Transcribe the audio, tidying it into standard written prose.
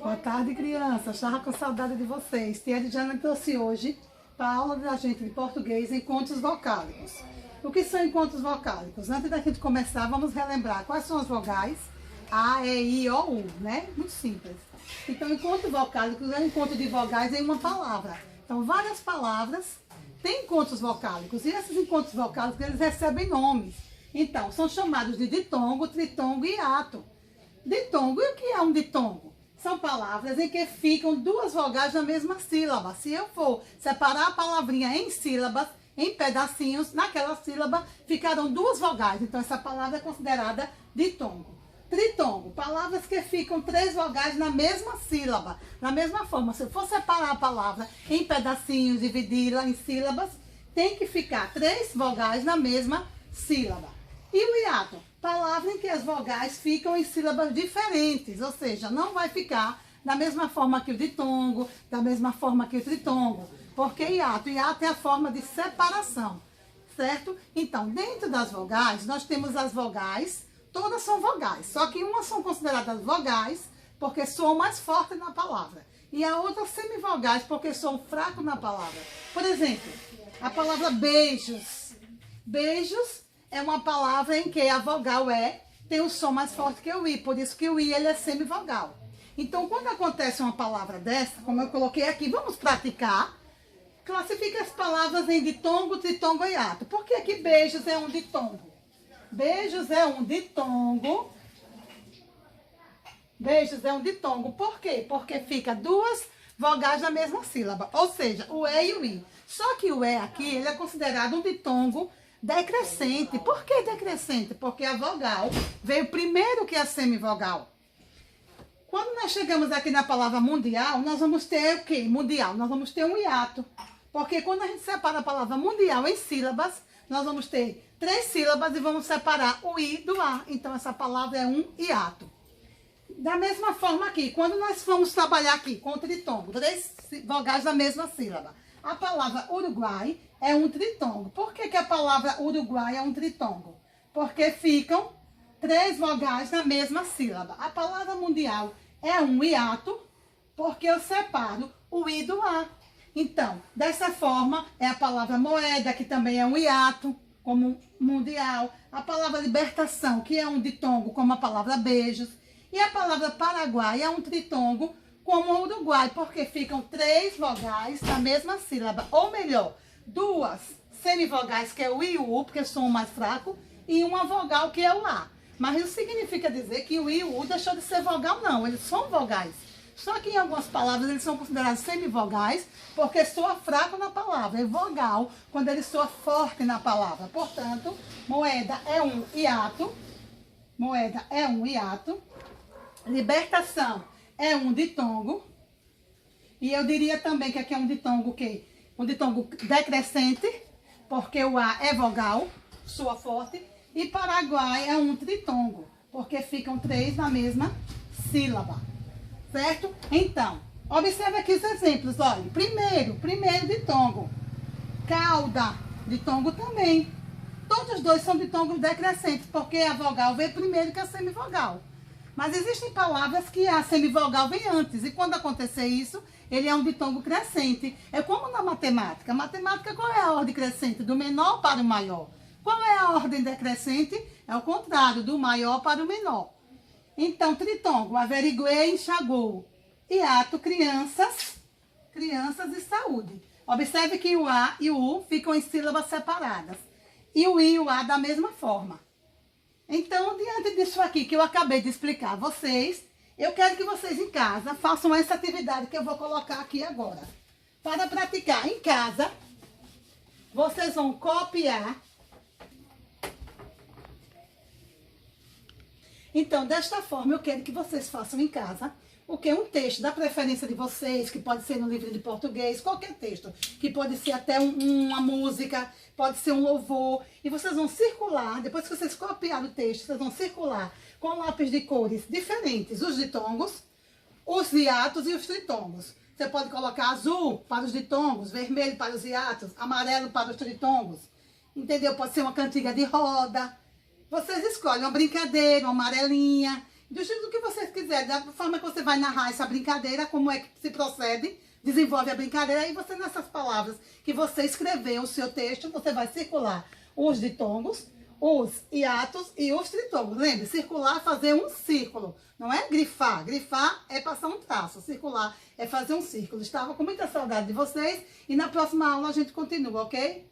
Boa tarde, criança. Estava com saudade de vocês. Tia Diana trouxe hoje para a aula da gente de português encontros vocálicos. O que são encontros vocálicos? Antes da gente começar, vamos relembrar quais são as vogais A, E, I, O, U, né? Muito simples. Então, encontro vocálico é um encontro de vogais em uma palavra. Então, várias palavras têm encontros vocálicos. E esses encontros vocálicos, eles recebem nomes. Então, são chamados de ditongo, tritongo e hiato. Ditongo, e o que é um ditongo? São palavras em que ficam duas vogais na mesma sílaba. Se eu for separar a palavrinha em sílabas, em pedacinhos, naquela sílaba ficarão duas vogais. Então, essa palavra é considerada ditongo. Tritongo, palavras que ficam três vogais na mesma sílaba. Da mesma forma, se eu for separar a palavra em pedacinhos, dividi-la em sílabas, tem que ficar três vogais na mesma sílaba. E o hiato? Palavra em que as vogais ficam em sílabas diferentes, ou seja, não vai ficar da mesma forma que o ditongo, da mesma forma que o tritongo. Porque hiato? Hiato é a forma de separação, certo? Então, dentro das vogais, nós temos as vogais, todas são vogais, só que umas são consideradas vogais porque soam mais forte na palavra. E a outra semivogais porque soam fraco na palavra. Por exemplo, a palavra beijos. Beijos é uma palavra em que a vogal E tem um som mais forte que o I, por isso que o I ele é semivogal. Então, quando acontece uma palavra dessa, como eu coloquei aqui, vamos praticar. Classifica as palavras em ditongo, tritongo e hiato. Por que que beijos é um ditongo? Beijos é um ditongo. Beijos é um ditongo. Por quê? Porque fica duas vogais na mesma sílaba. Ou seja, o E e o I. Só que o E aqui, ele é considerado um ditongo decrescente. Por que decrescente? Porque a vogal veio primeiro que a semivogal. Quando nós chegamos aqui na palavra mundial, nós vamos ter o quê? Mundial. Nós vamos ter um hiato. Porque quando a gente separa a palavra mundial em sílabas, nós vamos ter três sílabas e vamos separar o I do A. Então, essa palavra é um hiato. Da mesma forma aqui, quando nós vamos trabalhar aqui com o tritongo, três vogais da mesma sílaba. A palavra Uruguai é um tritongo. Por que que a palavra Uruguai é um tritongo? Porque ficam três vogais na mesma sílaba. A palavra mundial é um hiato, porque eu separo o I do A. Então, dessa forma, é a palavra moeda, que também é um hiato, como mundial. A palavra libertação, que é um ditongo, como a palavra beijos. E a palavra Paraguai é um tritongo, como o Uruguai, porque ficam três vogais na mesma sílaba. Ou melhor, duas semivogais, que é o I e o U, porque são mais fraco, e uma vogal, que é o A. Mas isso significa dizer que o I e o U deixou de ser vogal, não. Eles são vogais. Só que em algumas palavras eles são considerados semivogais, porque soa fraco na palavra. É vogal quando ele soa forte na palavra. Portanto, moeda é um hiato. Moeda é um hiato. Libertação é um ditongo. E eu diria também que aqui é um ditongo o quê? Um ditongo decrescente, porque o A é vogal, soa forte. E Paraguai é um tritongo, porque ficam três na mesma sílaba. Certo? Então, observe aqui os exemplos. Olha, primeiro ditongo. Cauda, ditongo também. Todos os dois são ditongos decrescentes, porque a vogal veio primeiro que a semivogal. Mas existem palavras que a semivogal vem antes. E quando acontecer isso, ele é um ditongo crescente. É como na matemática. Matemática, qual é a ordem crescente? Do menor para o maior. Qual é a ordem decrescente? É o contrário, do maior para o menor. Então, tritongo, averiguei, enxagou. Hiato, crianças e saúde. Observe que o A e o U ficam em sílabas separadas. E o I e o A da mesma forma. Então, diante disso aqui que eu acabei de explicar a vocês, eu quero que vocês em casa façam essa atividade que eu vou colocar aqui agora. Para praticar em casa, vocês vão copiar. Então, desta forma, eu quero que vocês façam em casa o que? Um texto da preferência de vocês, que pode ser no livro de português, qualquer texto, que pode ser até uma música, pode ser um louvor, e vocês vão circular, depois que vocês copiarem o texto, vocês vão circular com lápis de cores diferentes, os ditongos, os hiatos e os tritongos. Você pode colocar azul para os ditongos, vermelho para os hiatos, amarelo para os tritongos, entendeu? Pode ser uma cantiga de roda. Vocês escolhem uma brincadeira, uma amarelinha. do jeito que vocês quiserem, da forma que você vai narrar essa brincadeira, como é que se procede, desenvolve a brincadeira, aí você, nessas palavras que você escreveu o seu texto, você vai circular os ditongos, os hiatos e os tritongos. Lembre, circular é fazer um círculo, não é grifar. Grifar é passar um traço, circular é fazer um círculo. Estava com muita saudade de vocês e na próxima aula a gente continua, ok?